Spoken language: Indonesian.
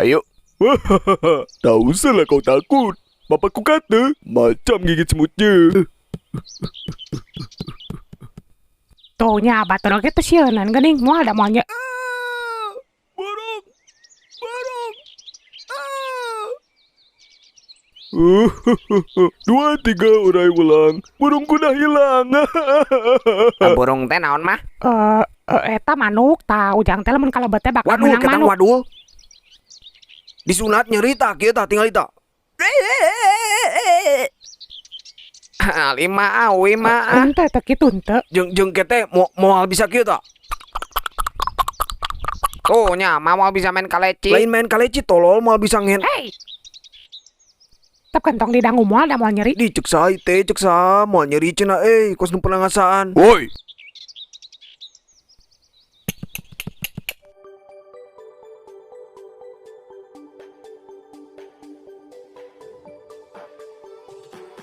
Ayo. Tak usahlah kau takut. Bapakku kata macam gigit semut je. Tuh nya batur oge teh sieunan geuning moal da moal nya. Burung. Dua tiga urai ulang. Burungku dah hilang. Burung teh naon mah? Eta manuk tah ujang teh lamun kalebet teh bakal Wadul menang ketang manuk. wadul. Disunat nyeri tak kieu tah tinggal ita. Lima awi mah. Henteu teh kitu henteu. Jeung kete moal bisa kieu tah. Oh nya mau bisa main kaleci. Lain main kaleci tolol moal bisa ngen. Hey. Tep kentong di dangu moal da moal nyeri. Di cek sa teh cek sa moal nyeri cenah kos nu pernah ngasaan. Woi,